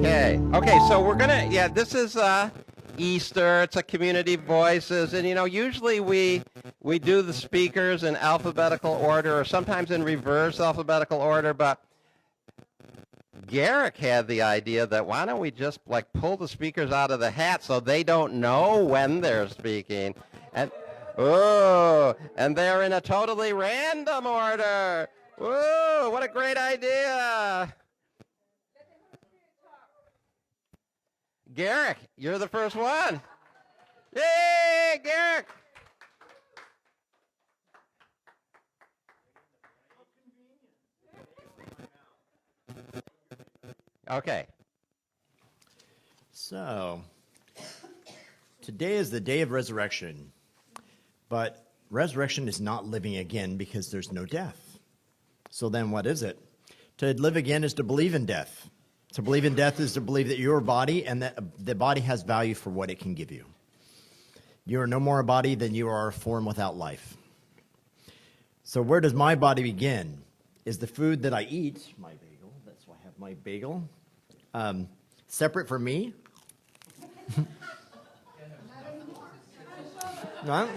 Okay, so we're gonna, this is Easter. It's a community voices, and usually we do the speakers in alphabetical order, or sometimes in reverse alphabetical order. But Garrick had the idea that why don't we just like pull the speakers out of the hat so they don't know when they're speaking, and and they're in a totally random order. Whoa! What a great idea! Garrick, you're the first one. Yay, Garrick! Okay. So, today is the day of resurrection, but resurrection is not living again because there's no death. So then what is it? To live again is to believe in death. To believe in death is to believe that you're a body and that the body has value for what it can give you. You are no more a body than you are a form without life. So where does my body begin? Is the food that I eat, my bagel, that's why I have my bagel, separate from me? No?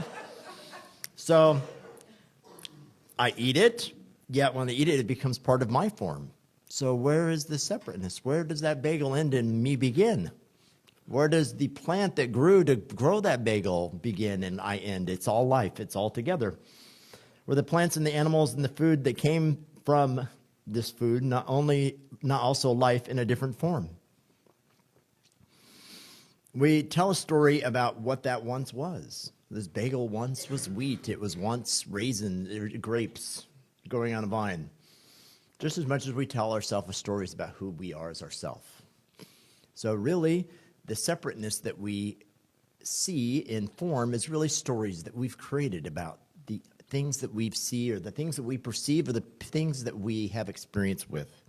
So I eat it, yet when I eat it, it becomes part of my form. So where is the separateness? Where does that bagel end and me begin? Where does the plant that grew to grow that bagel begin and I end? It's all life. It's all together. Where the plants and the animals and the food that came from this food, not also life in a different form. We tell a story about what that once was. This bagel once was wheat. It was once raisins, grapes growing on a vine. Just as much as we tell ourselves stories about who we are as ourselves. So really, the separateness that we see in form is really stories that we've created about the things that we see or the things that we perceive or the things that we have experience with.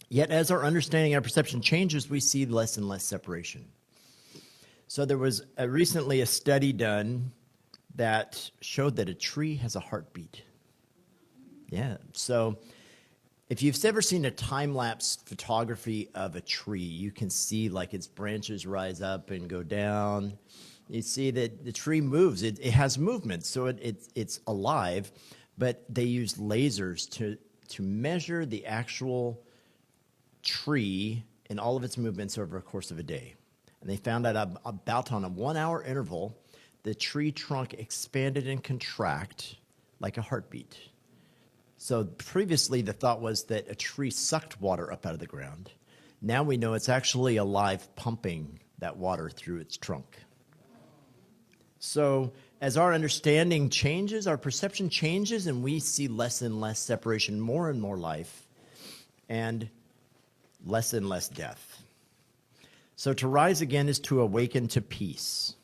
Yet as our understanding and our perception changes, we see less and less separation. So there was recently a study done that showed that a tree has a heartbeat. Yeah, so if you've ever seen a time-lapse photography of a tree, you can see like its branches rise up and go down. You see that the tree moves. It has movement, so it's alive, but they use lasers to measure the actual tree and all of its movements over a course of a day. And they found out about on a 1-hour interval, the tree trunk expanded and contract like a heartbeat. So previously, the thought was that a tree sucked water up out of the ground. Now we know it's actually alive, pumping that water through its trunk. So as our understanding changes, our perception changes, and we see less and less separation, more and more life, and less death. So to rise again is to awaken to peace,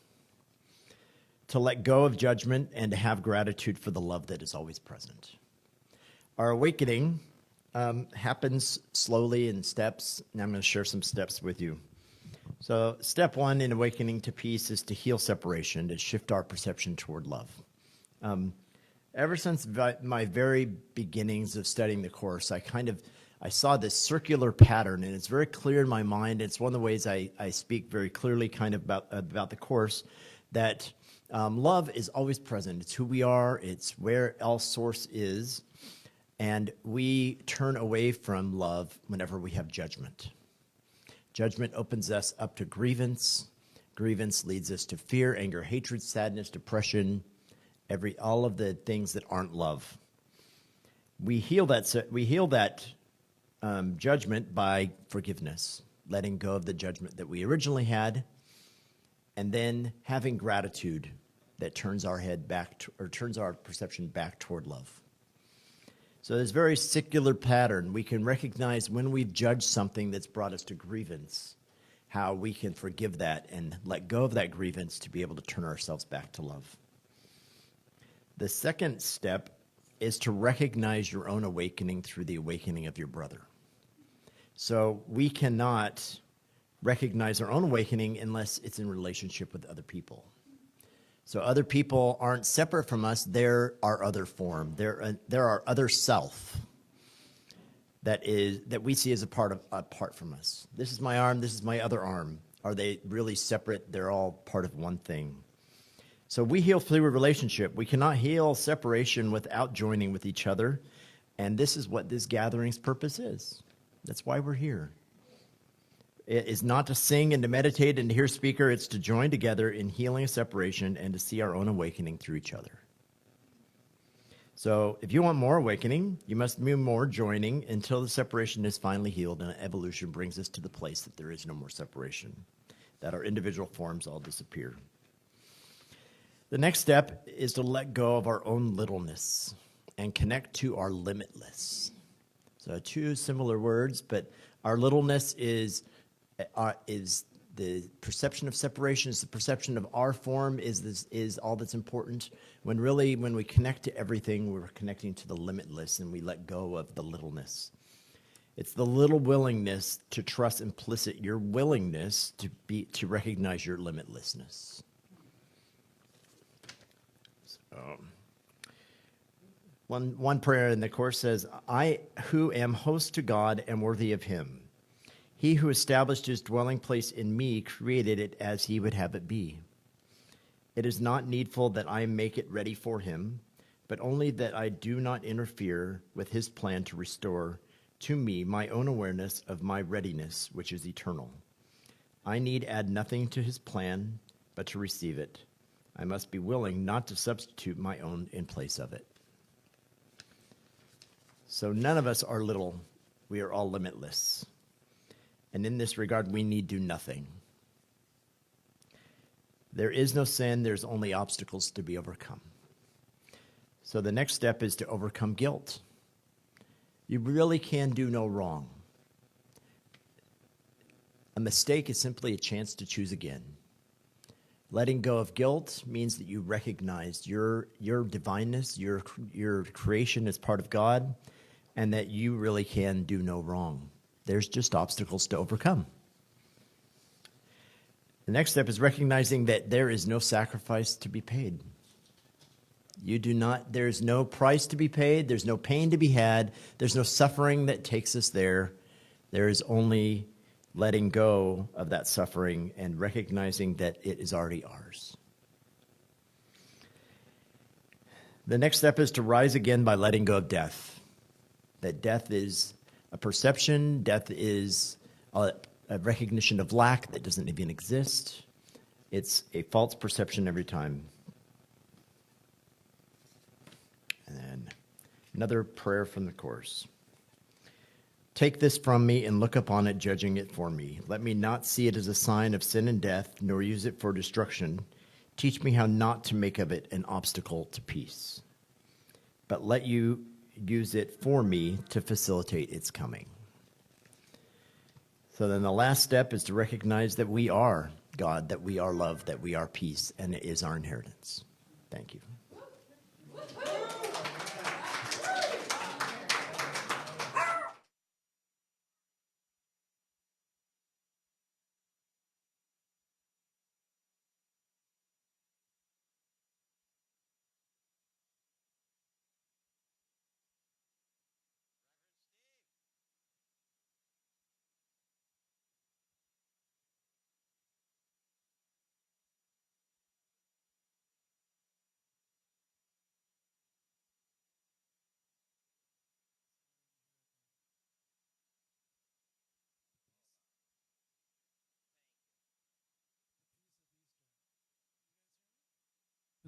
to let go of judgment, and to have gratitude for the love that is always present. Our awakening happens slowly in steps, and I'm going to share some steps with you. So step one in awakening to peace is to heal separation, to shift our perception toward love. Ever since my very beginnings of studying the Course, I saw this circular pattern, and it's very clear in my mind. It's one of the ways I speak very clearly kind of about the Course, that love is always present. It's who we are. It's where all source is. And we turn away from love whenever we have judgment. Judgment opens us up to grievance. Grievance leads us to fear, anger, hatred, sadness, depression, all of the things that aren't love. We heal that judgment by forgiveness, letting go of the judgment that we originally had, and then having gratitude that turns our head back turns our perception back toward love. So this very circular pattern, we can recognize when we've judged something that's brought us to grievance, how we can forgive that and let go of that grievance to be able to turn ourselves back to love. The second step is to recognize your own awakening through the awakening of your brother. So we cannot recognize our own awakening unless it's in relationship with other people. So other people aren't separate from us. They're our other form. They're our other self. that we see as apart from us. This is my arm, this is my other arm. Are they really separate? They're all part of one thing. So we heal through a relationship. We cannot heal separation without joining with each other. And this is what this gathering's purpose is. That's why we're here. It is not to sing and to meditate and to hear speaker. It's to join together in healing a separation and to see our own awakening through each other. So if you want more awakening, you must be more joining until the separation is finally healed and evolution brings us to the place that there is no more separation, that our individual forms all disappear. The next step is to let go of our own littleness and connect to our limitless. So two similar words, but our littleness is the perception of separation, is the perception of our form is all that's important. When we connect to everything, we're connecting to the limitless and we let go of the littleness. It's the little willingness to trust implicit your willingness to recognize your limitlessness. One prayer in the Course says, I who am host to God am worthy of him. He who established his dwelling place in me created it as he would have it be. It is not needful that I make it ready for him, but only that I do not interfere with his plan to restore to me my own awareness of my readiness, which is eternal. I need add nothing to his plan, but to receive it. I must be willing not to substitute my own in place of it. So none of us are little. We are all limitless. And in this regard, we need do nothing. There is no sin. There's only obstacles to be overcome. So the next step is to overcome guilt. You really can do no wrong. A mistake is simply a chance to choose again. Letting go of guilt means that you recognize your divineness, your creation as part of God, and that you really can do no wrong. There's just obstacles to overcome. The next step is recognizing that there is no sacrifice to be paid. There's no price to be paid. There's no pain to be had. There's no suffering that takes us there. There is only letting go of that suffering and recognizing that it is already ours. The next step is to rise again by letting go of death. That death is a perception. Death is a recognition of lack that doesn't even exist. It's a false perception every time. And then another prayer from the Course. Take this from me and look upon it, judging it for me. Let me not see it as a sign of sin and death, nor use it for destruction. Teach me how not to make of it an obstacle to peace, but let you use it for me to facilitate its coming. So then the last step is to recognize that we are God, that we are love, that we are peace, and it is our inheritance. Thank you.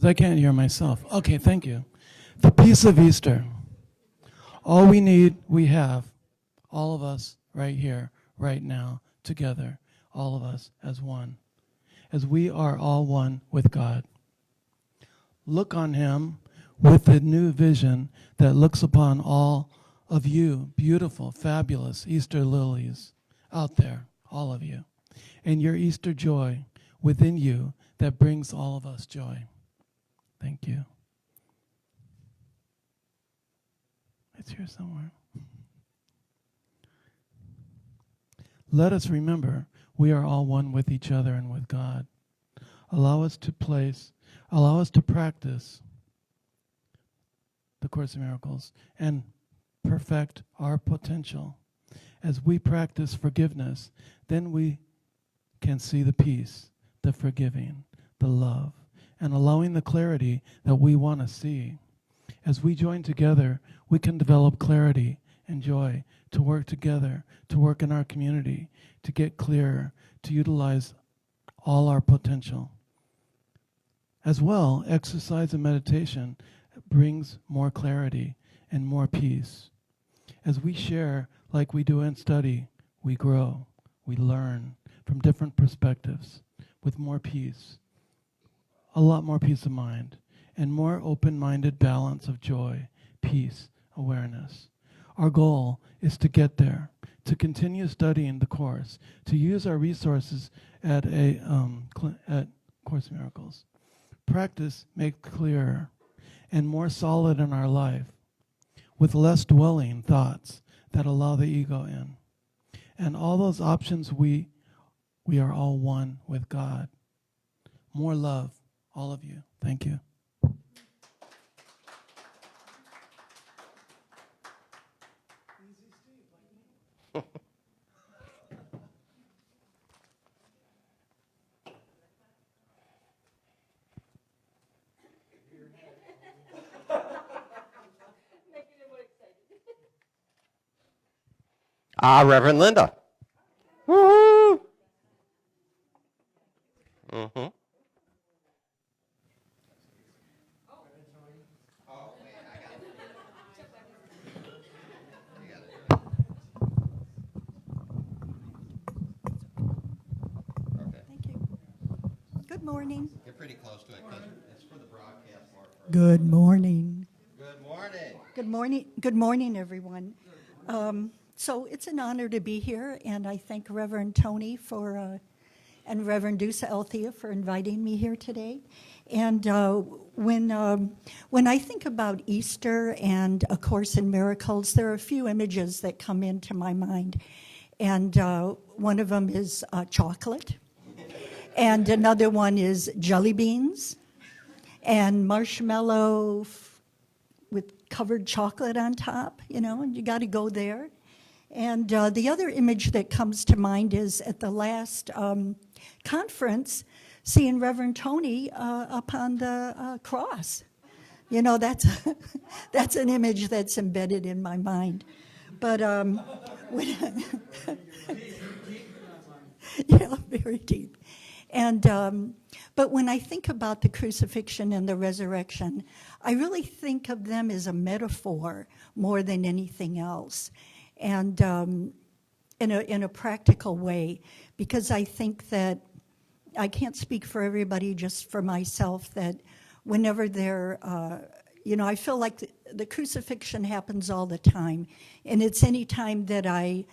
I can't hear myself. Okay, thank you. The peace of Easter. All we need, we have. All of us right here, right now, together. All of us as one. As we are all one with God. Look on him with the new vision that looks upon all of you, beautiful, fabulous Easter lilies out there, all of you. And your Easter joy within you that brings all of us joy. Thank you. It's here somewhere. Let us remember we are all one with each other and with God. Allow us to practice the Course in Miracles and perfect our potential. As we practice forgiveness, then we can see the peace, the forgiving, the love, and allowing the clarity that we want to see. As we join together, we can develop clarity and joy to work together, to work in our community, to get clearer, to utilize all our potential. As well, exercise and meditation brings more clarity and more peace. As we share, like we do in study, we grow, we learn from different perspectives with more peace, a lot more peace of mind, and more open-minded balance of joy, peace, awareness. Our goal is to get there, to continue studying the Course, to use our resources at Course in Miracles. Practice makes clearer and more solid in our life, with less dwelling thoughts that allow the ego in. And all those options, we are all one with God. More love, all of you. Thank you. Reverend Linda. Woo-hoo. Mm-hmm. Thank you. Good morning. Get pretty close to it because it's for the broadcast more. Good morning. Good morning. Good morning. Good morning, everyone. So it's an honor to be here, and I thank Reverend Tony and Reverend Dusa Althea for inviting me here today. And when I think about Easter and A Course in Miracles, there are a few images that come into my mind. And one of them is chocolate. And another one is jelly beans and marshmallow with covered chocolate on top, and you got to go there. And the other image that comes to mind is at the last conference, seeing Reverend Tony up on the cross. That's an image that's embedded in my mind. But yeah, very deep. And but when I think about the crucifixion and the resurrection, I really think of them as a metaphor more than anything else, and in a practical way, because I think that I can't speak for everybody, just for myself, that whenever they're, I feel like the crucifixion happens all the time, and it's any time that I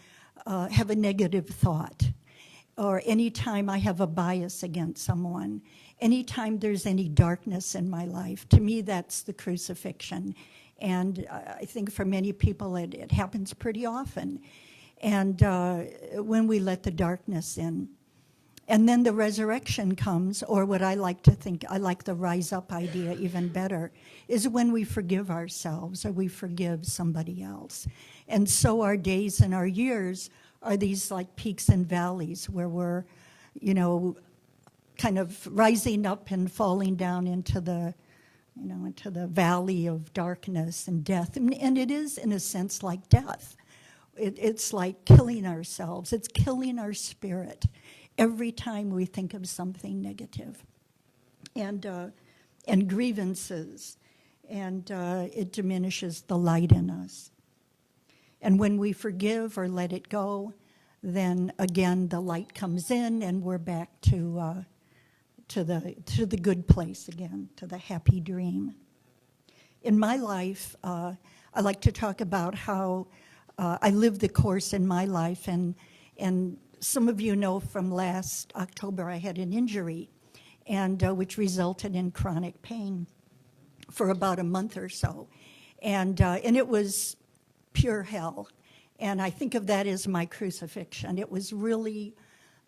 have a negative thought, or anytime I have a bias against someone, anytime there's any darkness in my life. To me, that's the crucifixion. And I think for many people, it happens pretty often. And when we let the darkness in. And then the resurrection comes, or what I like to think, I like the rise up idea even better, is when we forgive ourselves or we forgive somebody else. And so our days and our years are these like peaks and valleys where we're, kind of rising up and falling down into the valley of darkness and death. And it is, in a sense, like death. It's like killing ourselves. It's killing our spirit every time we think of something negative. And grievances. And it diminishes the light in us. And when we forgive or let it go, then again the light comes in, and we're back to the good place again, to the happy dream. In my life, I like to talk about how I lived the Course in my life, and some of you know from last October I had an injury, and which resulted in chronic pain for about a month or so, and it was pure hell. And I think of that as my crucifixion. It was really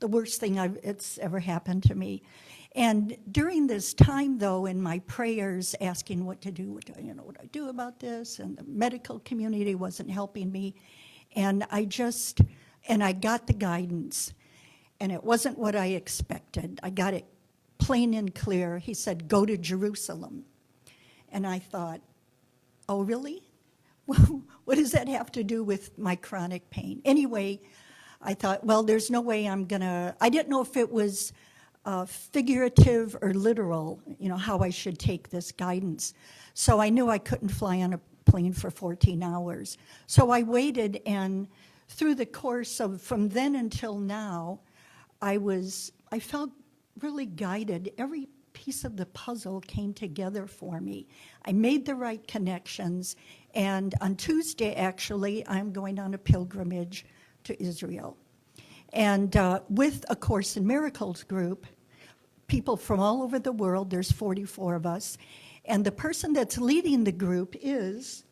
the worst thing it's ever happened to me. And during this time, though, in my prayers, asking what to do, what do I do about this, and the medical community wasn't helping me, and I got the guidance, and it wasn't what I expected. I got it plain and clear. He said, go to Jerusalem. And I thought, oh, really? What does that have to do with my chronic pain? Anyway, I thought, well, there's no way I didn't know if it was figurative or literal, how I should take this guidance. So I knew I couldn't fly on a plane for 14 hours. So I waited, and through the course of from then until now, I felt really guided. Every piece of the puzzle came together for me. I made the right connections, and on Tuesday, actually, I'm going on a pilgrimage to Israel. And with A Course in Miracles group, people from all over the world, there's 44 of us, and the person that's leading the group is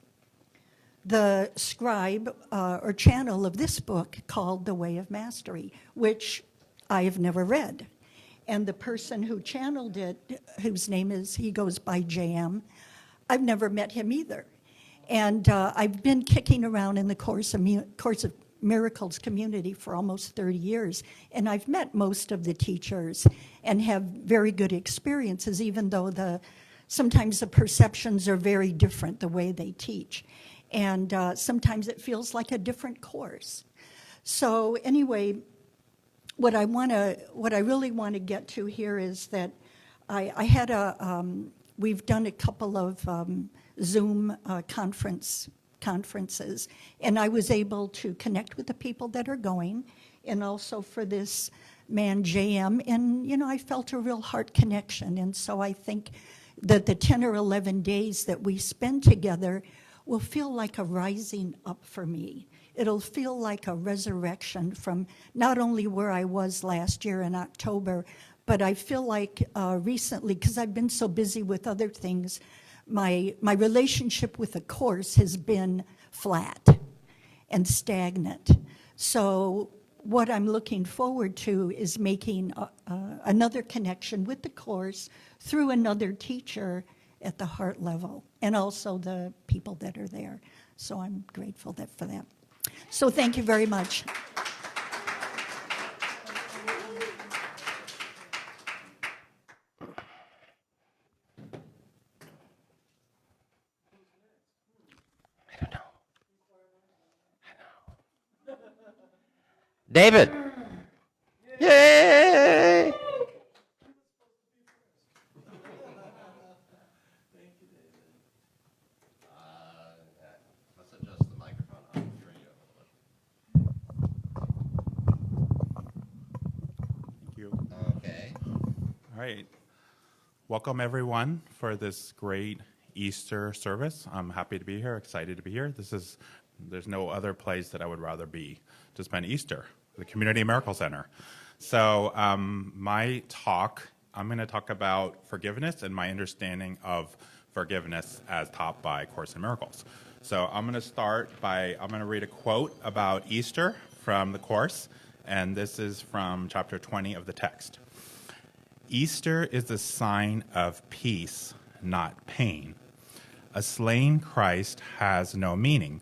the scribe or channel of this book called The Way of Mastery, which I have never read. And the person who channeled it, whose name he goes by JM, I've never met him either. And I've been kicking around in the Course of Miracles community for almost 30 years, and I've met most of the teachers and have very good experiences, even though sometimes the perceptions are very different, the way they teach. And sometimes it feels like a different course. So anyway, what I really want to get to here is that I had we've done a couple of Zoom conferences, and I was able to connect with the people that are going, and also for this man JM, and I felt a real heart connection. And so I think that the 10 or 11 days that we spend together will feel like a rising up for me. It'll feel like a resurrection from not only where I was last year in October, but I feel like recently, because I've been so busy with other things, my relationship with the Course has been flat and stagnant. So what I'm looking forward to is making another connection with the Course through another teacher at the heart level, and also the people that are there. So I'm grateful for that. So thank you very much. David. Yay! Let's adjust the microphone up for you. Thank you. Okay. All right. Welcome, everyone, for this great Easter service. I'm happy to be here, excited to be here. There's no other place that I would rather be to spend Easter, the Community Miracle Center. So my talk, I'm going to talk about forgiveness and my understanding of forgiveness as taught by Course in Miracles. So I'm going to read a quote about Easter from the Course, and this is from chapter 20 of the text. Easter is a sign of peace, not pain. A slain Christ has no meaning,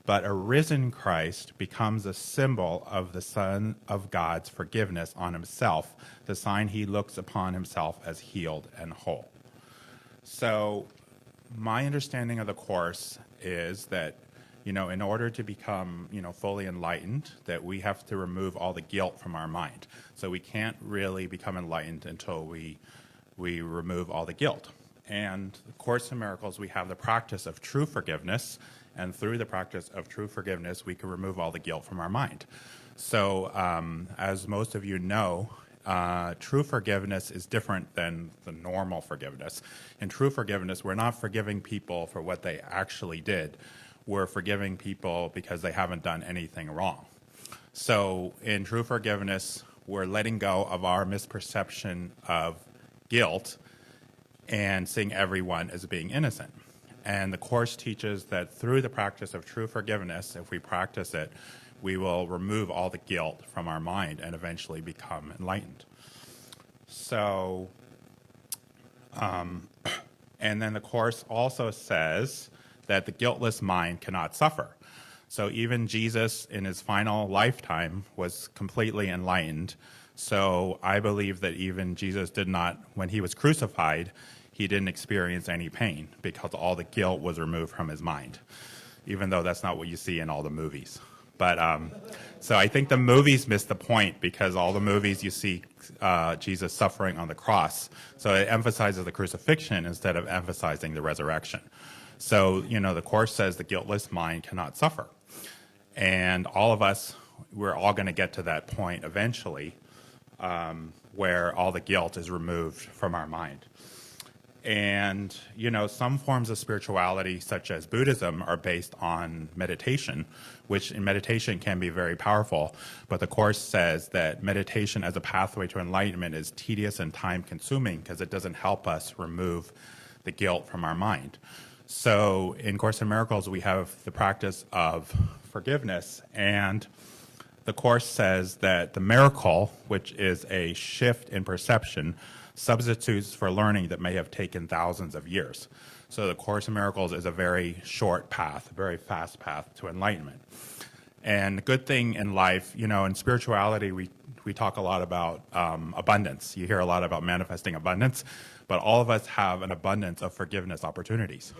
but a risen Christ becomes a symbol of the Son of God's forgiveness on himself, the sign he looks upon himself as healed and whole. So my understanding of the Course is that, in order to become, fully enlightened, that we have to remove all the guilt from our mind. So we can't really become enlightened until we remove all the guilt. And the Course in Miracles, we have the practice of true forgiveness, and through the practice of true forgiveness, we can remove all the guilt from our mind. So as most of you know, true forgiveness is different than the normal forgiveness. In true forgiveness, we're not forgiving people for what they actually did. We're forgiving people because they haven't done anything wrong. So in true forgiveness, we're letting go of our misperception of guilt and seeing everyone as being innocent. And the Course teaches that through the practice of true forgiveness, if we practice it, we will remove all the guilt from our mind and eventually become enlightened. So And then the Course also says that the guiltless mind cannot suffer. So even Jesus in his final lifetime was completely enlightened. So I believe that even Jesus did not, when he was crucified, he didn't experience any pain because all the guilt was removed from his mind, even though that's not what you see in all the movies. But so I think the movies miss the point because all the movies you see Jesus suffering on the cross. So it emphasizes the crucifixion instead of emphasizing the resurrection. So, the Course says the guiltless mind cannot suffer. And all of us, we're all going to get to that point eventually where all the guilt is removed from our mind. And, some forms of spirituality, such as Buddhism, are based on meditation, which in meditation can be very powerful. But the Course says that meditation as a pathway to enlightenment is tedious and time-consuming because it doesn't help us remove the guilt from our mind. So in Course in Miracles, we have the practice of forgiveness. And the Course says that the miracle, which is a shift in perception, substitutes for learning that may have taken thousands of years. So the Course in Miracles is a very short path, a very fast path to enlightenment. And the good thing in life, in spirituality, we talk a lot about abundance. You hear a lot about manifesting abundance, but all of us have an abundance of forgiveness opportunities.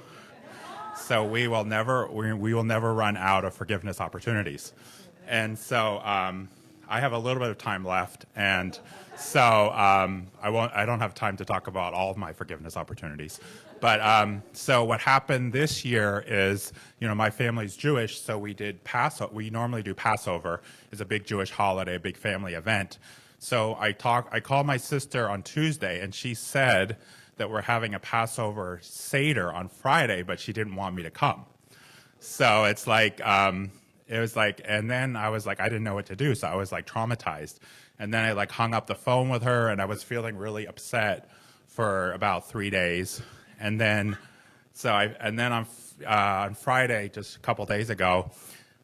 So we will never run out of forgiveness opportunities. And so I have a little bit of time left, and so I don't have time to talk about all of my forgiveness opportunities. But so what happened this year is, my family's Jewish, so we did Passover. We normally do Passover. It's a big Jewish holiday, a big family event. So I called my sister on Tuesday, and she said that we're having a Passover Seder on Friday, but she didn't want me to come. So it's like, it was like, and then I was like, I didn't know what to do. So I was like traumatized. And then I hung up the phone with her, and I was feeling really upset for about 3 days. And then, on Friday, just a couple days ago,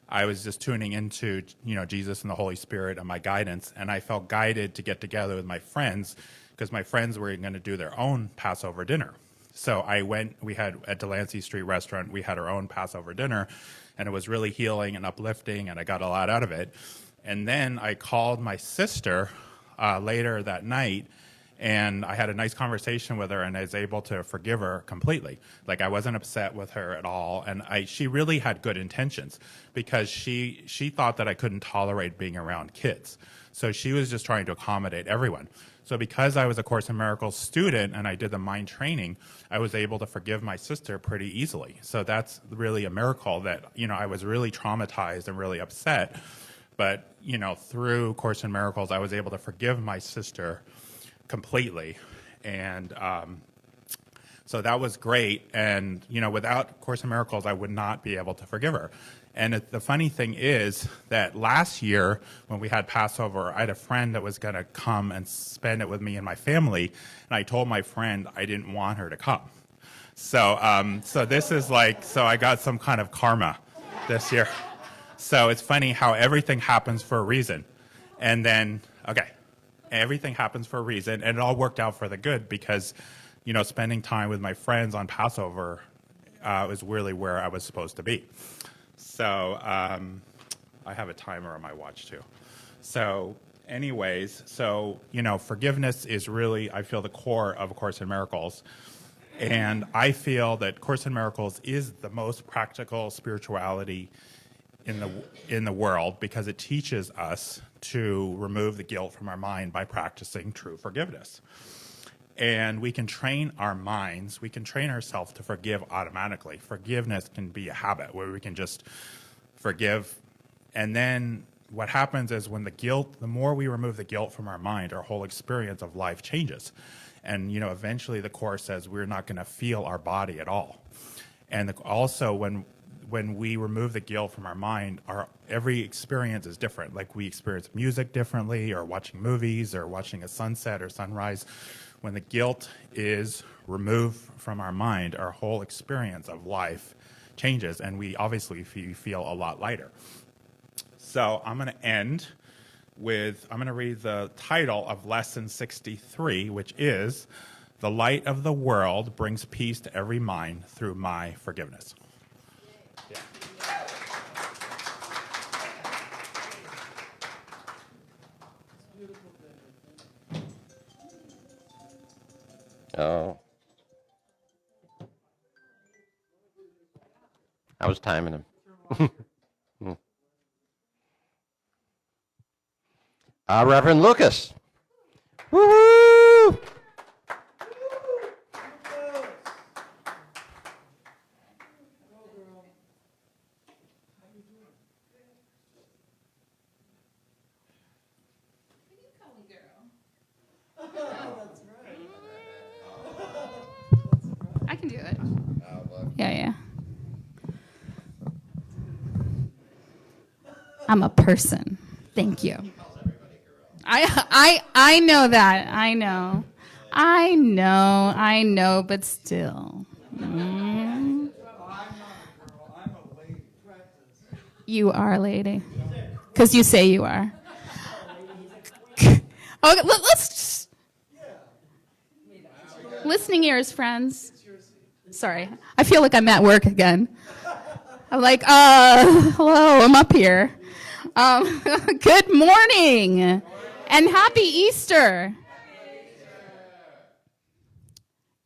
I was just tuning into, Jesus and the Holy Spirit and my guidance. And I felt guided to get together with my friends because my friends were going to do their own Passover dinner. So we had at Delancey Street Restaurant, we had our own Passover dinner, and it was really healing and uplifting, and I got a lot out of it. And then I called my sister later that night, and I had a nice conversation with her, and I was able to forgive her completely. I wasn't upset with her at all, and she really had good intentions because she thought that I couldn't tolerate being around kids. So she was just trying to accommodate everyone. So because I was a Course in Miracles student and I did the mind training, I was able to forgive my sister pretty easily. So that's really a miracle that, I was really traumatized and really upset. But, through Course in Miracles, I was able to forgive my sister completely. And so that was great. And, without Course in Miracles, I would not be able to forgive her. And the funny thing is that last year when we had Passover, I had a friend that was going to come and spend it with me and my family. And I told my friend I didn't want her to come. So this is so I got some kind of karma this year. So it's funny how everything happens for a reason. And then, everything happens for a reason. And it all worked out for the good because, spending time with my friends on Passover was really where I was supposed to be. So I have a timer on my watch too. So anyways, forgiveness is really, I feel, the core of A Course in Miracles. And I feel that Course in Miracles is the most practical spirituality in the world because it teaches us to remove the guilt from our mind by practicing true forgiveness. And we can train our minds, we can train ourselves to forgive automatically. Forgiveness can be a habit where we can just forgive. And then what happens is when the more we remove the guilt from our mind, our whole experience of life changes. And, eventually the Course says we're not going to feel our body at all. And also when we remove the guilt from our mind, every experience is different. Like we experience music differently, or watching movies, or watching a sunset or sunrise. When the guilt is removed from our mind, our whole experience of life changes, and we obviously feel a lot lighter. So I'm going to end I'm going to read the title of Lesson 63, which is The light of the world brings peace to every mind through my forgiveness. Yeah. Oh. I was timing him. Reverend Lucas. Woo-hoo! I can do it. Yeah. I'm a person. Thank you. I know that. I know, but still. You are a lady. Because you say you are. Okay, let's just... Listening ears, friends. Sorry. I feel like I'm at work again. I'm like, hello, I'm up here. Good morning. And happy Easter.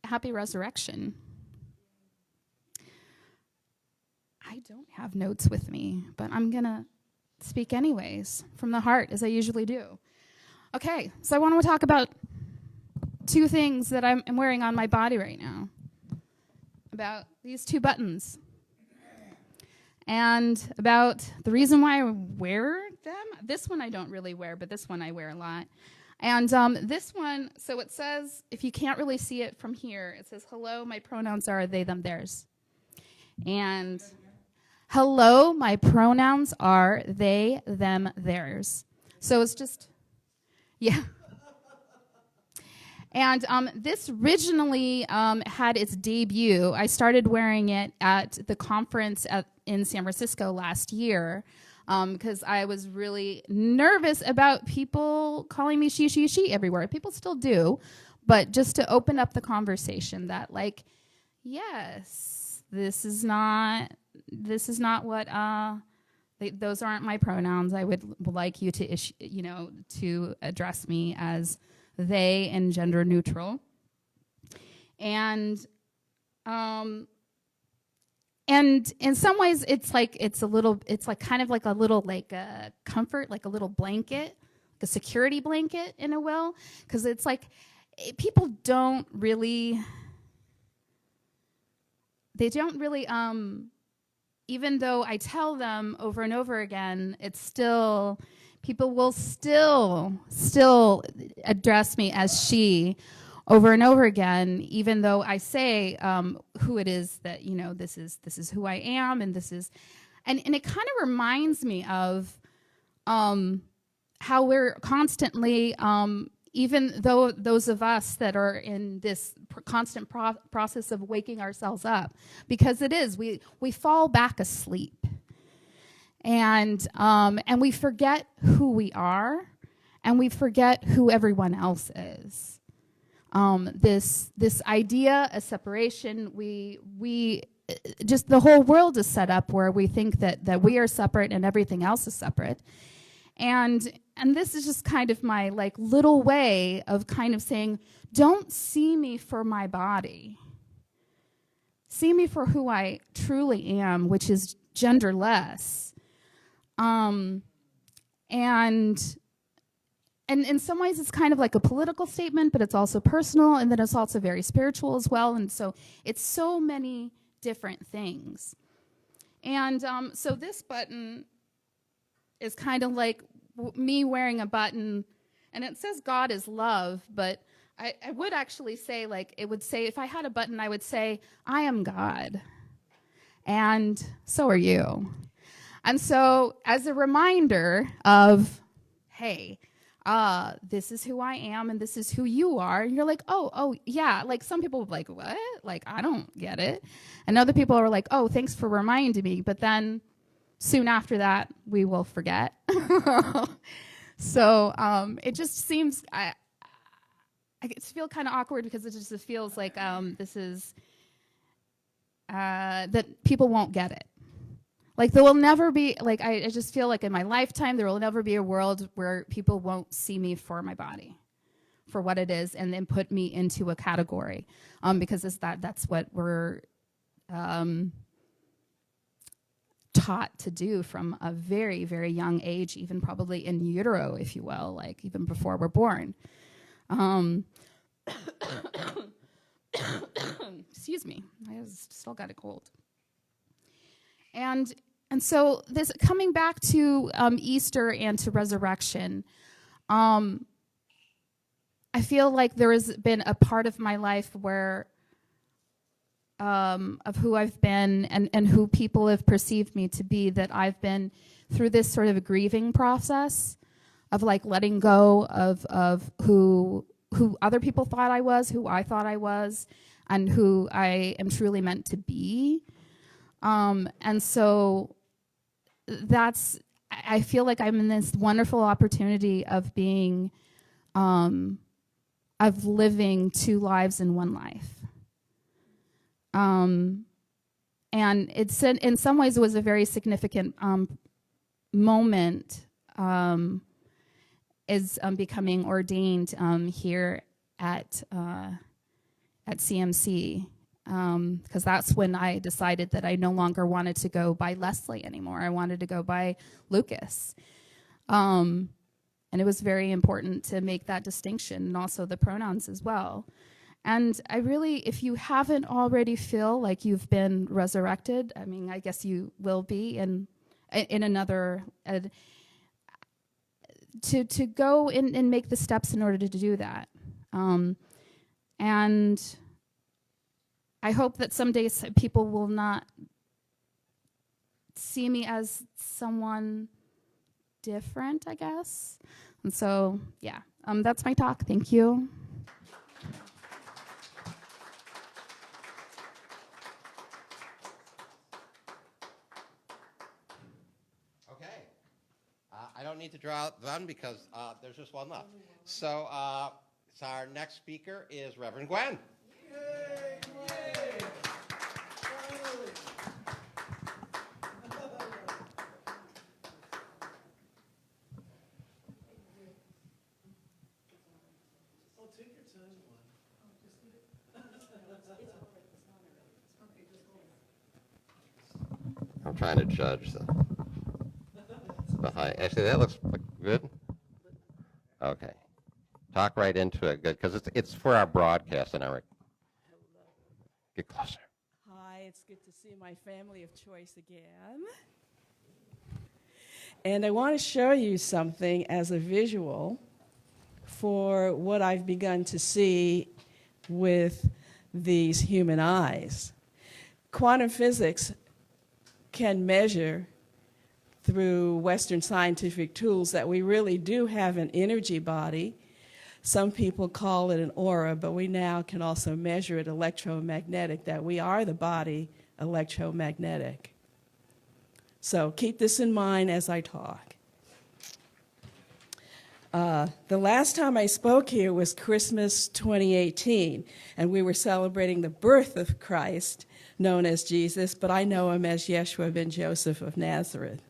Happy resurrection. I don't have notes with me, but I'm going to speak anyways from the heart, as I usually do. Okay, so I want to talk about two things that I'm wearing on my body right now. About these two buttons. And about the reason why I wear them. This one I don't really wear, but this one I wear a lot. And this one, so it says, if you can't really see it from here, it says, hello, my pronouns are they, them, theirs. And hello, my pronouns are they, them, theirs. So it's just, yeah. And this originally had its debut. I started wearing it at the conference in San Francisco last year because I was really nervous about people calling me she everywhere. People still do, but just to open up the conversation that, like, yes, this is not what those aren't my pronouns. I would like you to to address me as they and gender neutral. And in some ways it's like kind of like a little comfort, like a little blanket, like a security blanket in a will, because it's like people don't really even though I tell them over and over again, it's still, people will still address me as she over and over again, even though I say who it is that, this is who I am, and this is, and it kind of reminds me of how we're constantly, even though those of us that are in this constant process of waking ourselves up, because it is, we fall back asleep. And we forget who we are, and we forget who everyone else is. This idea of separation, we just, the whole world is set up where we think that we are separate and everything else is separate. And this is just kind of my little way of kind of saying, don't see me for my body. See me for who I truly am, which is genderless. And in some ways it's kind of like a political statement, but it's also personal, and then it's also very spiritual as well. And so it's so many different things. And so this button is kind of like me wearing a button, and it says God is love, but I would actually say, it would say, if I had a button, I would say, I am God, and so are you. And so as a reminder of, hey, this is who I am and this is who you are, and you're like, oh yeah, some people are like, what? I don't get it. And other people are like, oh, thanks for reminding me, but then soon after that, we will forget. So it just seems, I I just feel kind of awkward because it just feels like this is that people won't get it. Like there will never be, like I just feel like in my lifetime there will never be a world where people won't see me for my body, for what it is, and then put me into a category, because that's what we're taught to do from a very, very young age, even probably in utero, if you will, like even before we're born. Excuse me, I still got a cold. And so this coming back to Easter and to resurrection, I feel like there has been a part of my life where of who I've been and who people have perceived me to be, that I've been through this sort of a grieving process of like letting go of who other people thought I was, who I thought I was, and who I am truly meant to be. And so I feel like I'm in this wonderful opportunity of being, of living two lives in one life. And it's in some ways it was a very significant moment is becoming ordained here at CMC, because that's when I decided that I no longer wanted to go by Leslie anymore. I wanted to go by Lucas. And it was very important to make that distinction, and also the pronouns as well. And I really, if you haven't already feel like you've been resurrected, I mean, I guess you will be in another, to go and make the steps in order to do that. And I hope that someday people will not see me as someone different, I guess. And so, yeah, that's my talk. Thank you. I don't need to draw out one because there's just one left. So our next speaker is Reverend Gwen. Yay! Yay! Finally! Oh, take your time, one. I'm trying to judge the height. Actually, that looks good. Okay. Talk right into it, good, because it's for our broadcast and our. Get closer. Hi, it's good to see my family of choice again. And I want to show you something as a visual for what I've begun to see with these human eyes. Quantum physics can measure through Western scientific tools that we really do have an energy body. Some people call it an aura, but we now can also measure it electromagnetic, that we are the body electromagnetic. So keep this in mind as I talk. The last time I spoke here was Christmas 2018, and we were celebrating the birth of Christ, known as Jesus, but I know him as Yeshua ben Joseph of Nazareth,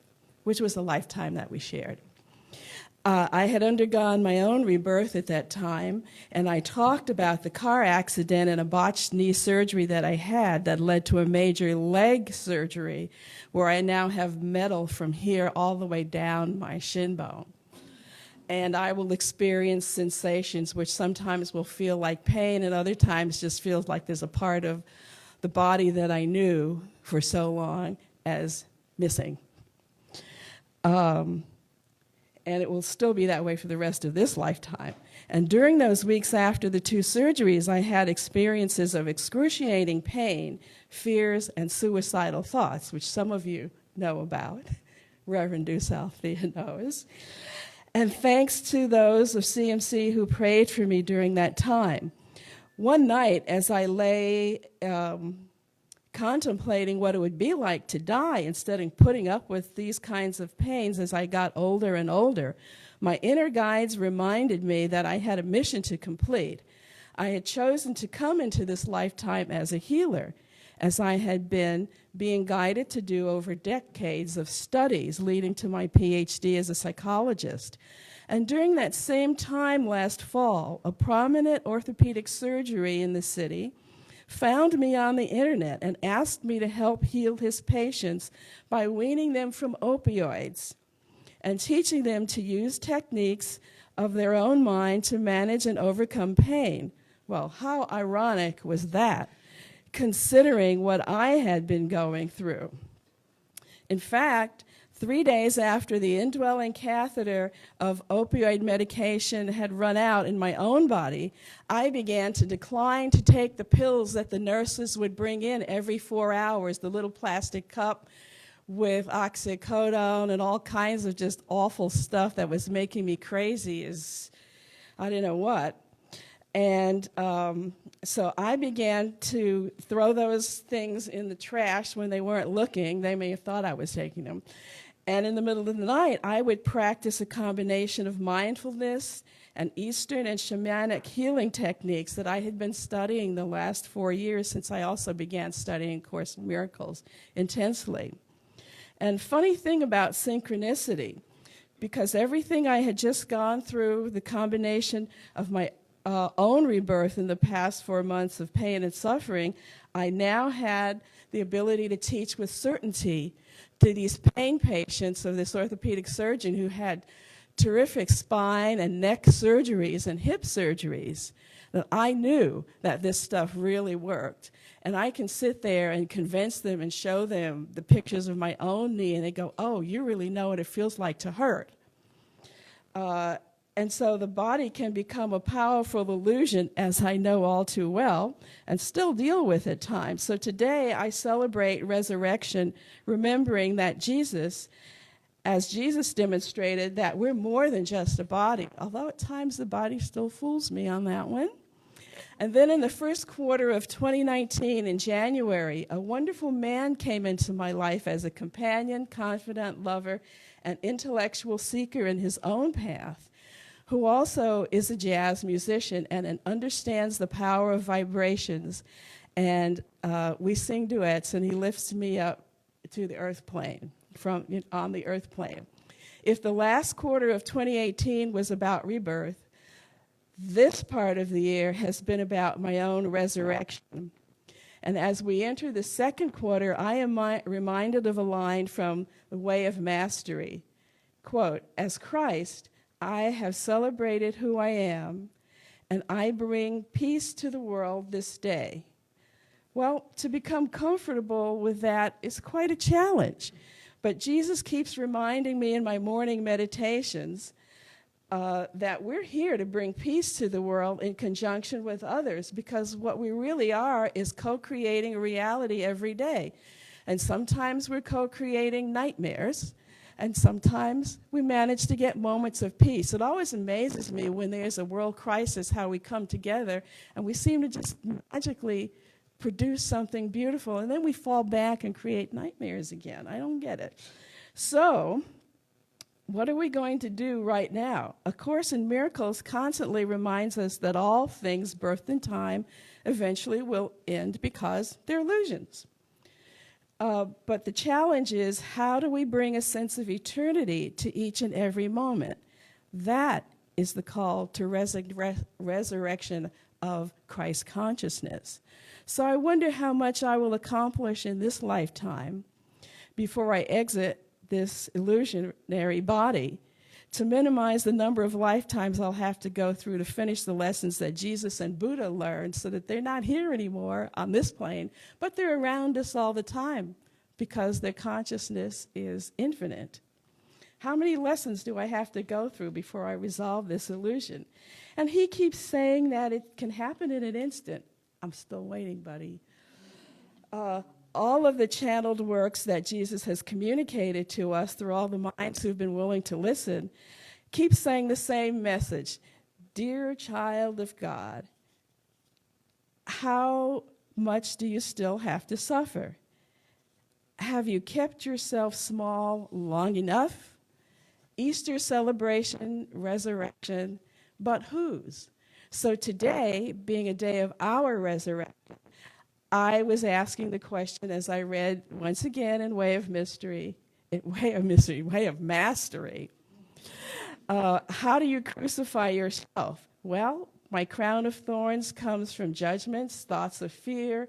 which was a lifetime that we shared. I had undergone my own rebirth at that time, and I talked about the car accident and a botched knee surgery that I had that led to a major leg surgery where I now have metal from here all the way down my shin bone. And I will experience sensations which sometimes will feel like pain and other times just feels like there's a part of the body that I knew for so long as missing. And it will still be that way for the rest of this lifetime. And during those weeks after the two surgeries, I had experiences of excruciating pain, fears, and suicidal thoughts, which some of you know about. Reverend Dusalthea knows. And thanks to those of CMC who prayed for me during that time. One night, as I lay contemplating what it would be like to die instead of putting up with these kinds of pains as I got older and older, my inner guides reminded me that I had a mission to complete. I had chosen to come into this lifetime as a healer, as I had been being guided to do over decades of studies leading to my PhD as a psychologist. And during that same time last fall, a prominent orthopedic surgery in the city found me on the internet and asked me to help heal his patients by weaning them from opioids and teaching them to use techniques of their own mind to manage and overcome pain. Well, how ironic was that, considering what I had been going through? In fact, 3 days after the indwelling catheter of opioid medication had run out in my own body, I began to decline to take the pills that the nurses would bring in every 4 hours, the little plastic cup with oxycodone and all kinds of just awful stuff that was making me crazy as I didn't know what. And so I began to throw those things in the trash when they weren't looking. They may have thought I was taking them. And in the middle of the night, I would practice a combination of mindfulness and Eastern and shamanic healing techniques that I had been studying the last 4 years since I also began studying Course in Miracles intensely. And funny thing about synchronicity, because everything I had just gone through, the combination of my own rebirth in the past 4 months of pain and suffering, I now had the ability to teach with certainty to these pain patients of this orthopedic surgeon who had terrific spine and neck surgeries and hip surgeries, that I knew that this stuff really worked. And I can sit there and convince them and show them the pictures of my own knee, and they go, oh, you really know what it feels like to hurt. And so the body can become a powerful illusion, as I know all too well, and still deal with at times. So today I celebrate resurrection, remembering that Jesus, as Jesus demonstrated, that we're more than just a body, although at times the body still fools me on that one. And then in the first quarter of 2019, in January, a wonderful man came into my life as a companion, confidant, lover, and intellectual seeker in his own path, who also is a jazz musician and understands the power of vibrations. And we sing duets, and he lifts me up to the earth plane, on the earth plane. If the last quarter of 2018 was about rebirth, this part of the year has been about my own resurrection. And as we enter the second quarter, I am reminded of a line from The Way of Mastery. Quote, as Christ, I have celebrated who I am, and I bring peace to the world this day. Well, to become comfortable with that is quite a challenge. But Jesus keeps reminding me in my morning meditations that we're here to bring peace to the world in conjunction with others, because what we really are is co-creating a reality every day. And sometimes we're co-creating nightmares, and sometimes we manage to get moments of peace. It always amazes me when there's a world crisis how we come together and we seem to just magically produce something beautiful, and then we fall back and create nightmares again. I don't get it. So what are we going to do right now? A Course in Miracles constantly reminds us that all things birthed in time eventually will end because they're illusions. But the challenge is, how do we bring a sense of eternity to each and every moment? That is the call to resurrection of Christ consciousness. So I wonder how much I will accomplish in this lifetime before I exit this illusionary body, to minimize the number of lifetimes I'll have to go through to finish the lessons that Jesus and Buddha learned, so that they're not here anymore on this plane, but they're around us all the time because their consciousness is infinite. How many lessons do I have to go through before I resolve this illusion? And he keeps saying that it can happen in an instant. I'm still waiting, buddy. All of the channeled works that Jesus has communicated to us through all the minds who've been willing to listen keep saying the same message. Dear child of God, how much do you still have to suffer? Have you kept yourself small long enough? Easter celebration, resurrection, but whose? So today, being a day of our resurrection, I was asking the question as I read once again in Way of Mastery, how do you crucify yourself? Well, my crown of thorns comes from judgments, thoughts of fear,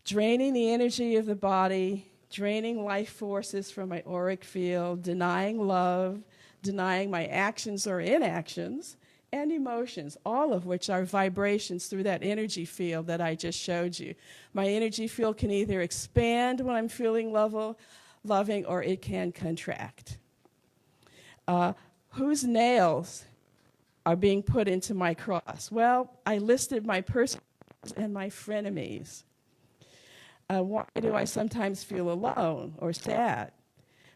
draining the energy of the body, draining life forces from my auric field, denying love, denying my actions or inactions, and emotions, all of which are vibrations through that energy field that I just showed you. My energy field can either expand when I'm feeling loving, or it can contract. Whose nails are being put into my cross? Well, I listed my persecutors and my frenemies. Why do I sometimes feel alone or sad?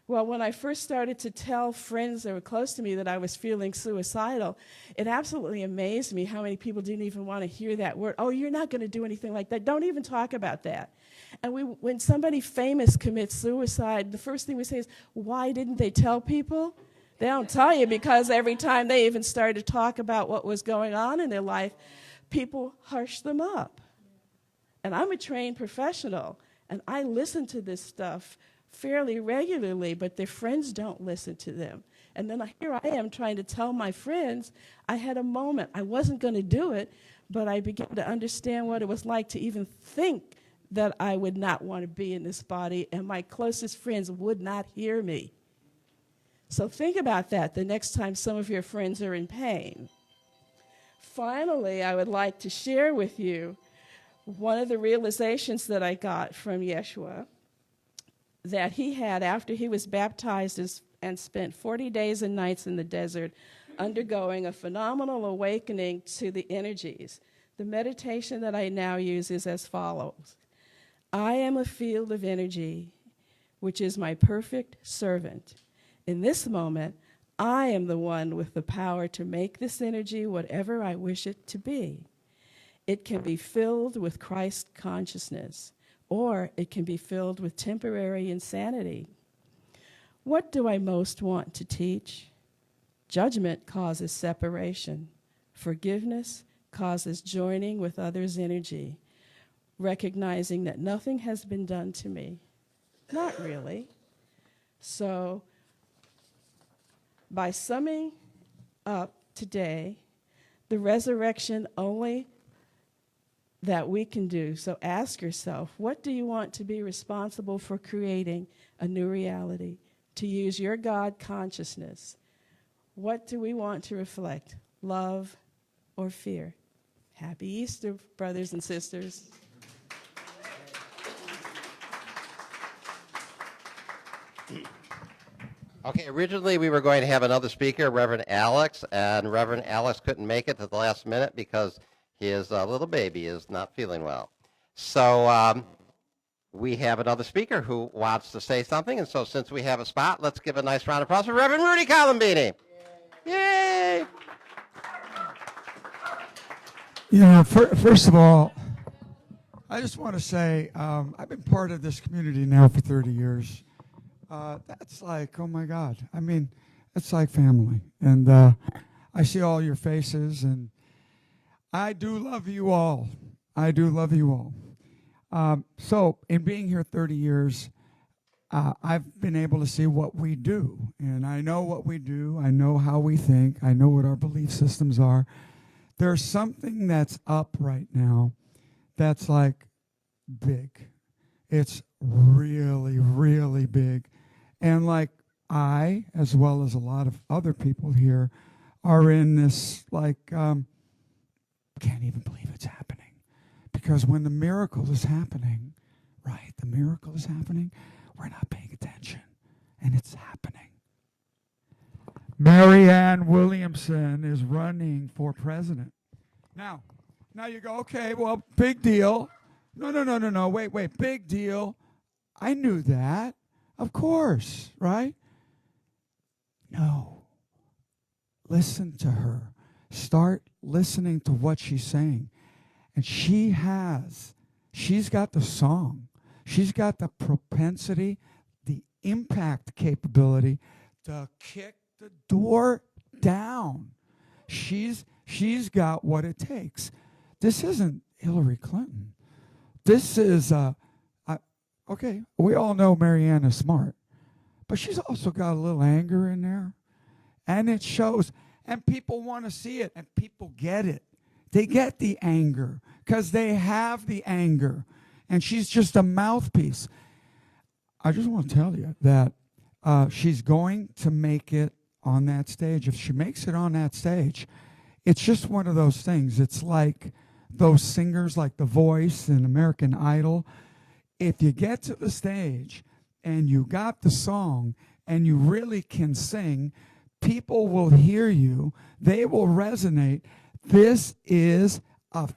Well, when I first started to tell friends that were close to me that I was feeling suicidal, it absolutely amazed me how many people didn't even want to hear that word. Oh, you're not going to do anything like that. Don't even talk about that. And when somebody famous commits suicide, the first thing we say is, why didn't they tell people? They don't tell you because every time they even started to talk about what was going on in their life, people hush them up. And I'm a trained professional, and I listen to this stuff fairly regularly, but their friends don't listen to them. And then here I am trying to tell my friends. I had a moment. I wasn't going to do it, but I began to understand what it was like to even think that I would not want to be in this body, and my closest friends would not hear me. So think about that the next time some of your friends are in pain. Finally, I would like to share with you one of the realizations that I got from Yeshua that he had after he was baptized and spent 40 days and nights in the desert undergoing a phenomenal awakening to the energies. The meditation that I now use is as follows. I am a field of energy, which is my perfect servant. In this moment, I am the one with the power to make this energy whatever I wish it to be. It can be filled with Christ consciousness, or it can be filled with temporary insanity. What do I most want to teach? Judgment causes separation. Forgiveness causes joining with others' energy, recognizing that nothing has been done to me. Not really. So, by summing up today, the resurrection only that we can do. So ask yourself, what do you want to be responsible for creating a new reality? To use your God consciousness. What do we want to reflect? Love or fear? Happy Easter, brothers and sisters. Okay, originally we were going to have another speaker, Reverend Alex, and Reverend Alex couldn't make it to the last minute because his little baby is not feeling well. So we have another speaker who wants to say something, and so since we have a spot, let's give a nice round of applause for Reverend Rudy Columbini. Yay! You know, first of all, I just want to say I've been part of this community now for 30 years. That's like, oh my God. I mean, it's like family. And I see all your faces, and I do love you all. I do love you all. So in being here 30 years, I've been able to see what we do. And I know what we do. I know how we think. I know what our belief systems are. There's something that's up right now that's like big. It's really, really big. And like I, as well as a lot of other people here, are in this like, can't even believe it's happening. Because when the miracle is happening, right, the miracle is happening, we're not paying attention. And it's happening. Marianne Williamson is running for president. Now you go, okay, well, big deal. No, wait, big deal. I knew that. Of course, right? No. Listen to her. Start listening to what she's saying. And she's got the song. She's got the propensity, the impact capability to kick the door down. She's She's got what it takes. This isn't Hillary Clinton. This is, okay, we all know Marianne is smart, but she's also got a little anger in there, and it shows, and people want to see it, and people get it. They get the anger because they have the anger, and she's just a mouthpiece. I just want to tell you that she's going to make it on that stage. If she makes it on that stage, it's just one of those things. It's like those singers like The Voice and American Idol. If you get to the stage and you got the song and you really can sing, people will hear you. They will resonate. This is a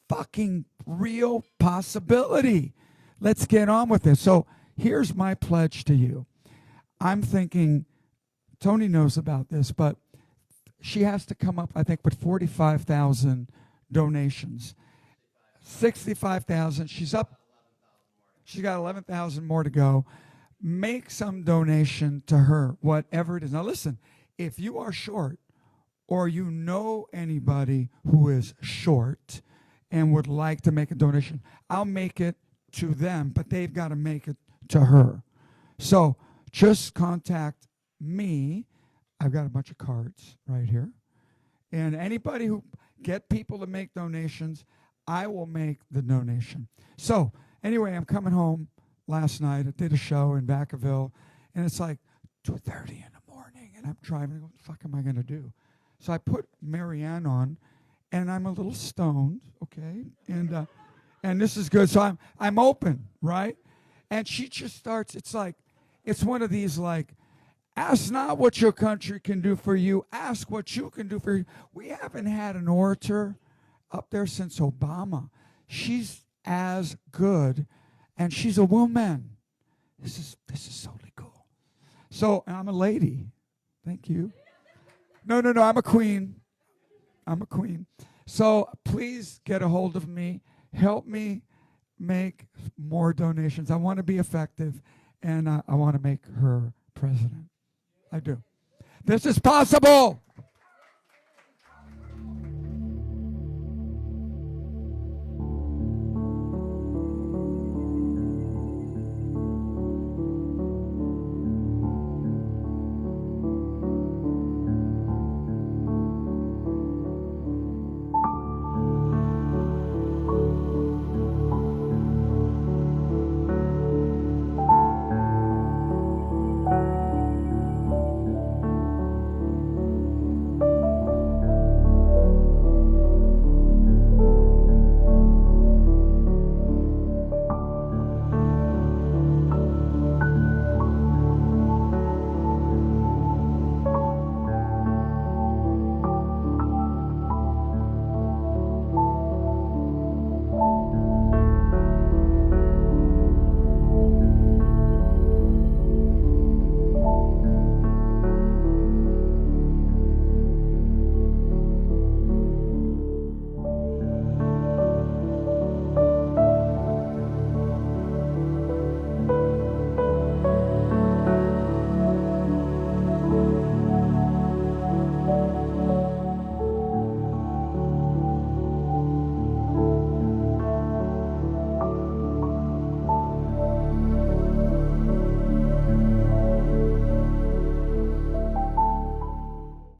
fucking real possibility. Let's get on with this. So here's my pledge to you. I'm thinking, Tony knows about this, but she has to come up, I think, with 45,000 donations. 65,000. She's up. She's got 11,000 more to go. Make some donation to her, whatever it is. Now listen, if you are short or you know anybody who is short and would like to make a donation, I'll make it to them, but they've got to make it to her. So just contact me. I've got a bunch of cards right here. And anybody who get people to make donations, I will make the donation. So anyway, I'm coming home last night. I did a show in Vacaville, and it's like 2:30 in the morning, and I'm driving. What the fuck am I going to do? So I put Marianne on, and I'm a little stoned, okay? And this is good. So I'm open, right? And she just starts, it's one of these like, ask not what your country can do for you, ask what you can do for you. We haven't had an orator up there since Obama. She's as good, and she's a woman. This is totally cool. So, and I'm a lady. Thank you. No, I'm a queen. I'm a queen. So please get a hold of me. Help me make more donations. I want to be effective, and I want to make her president. I do. This is possible.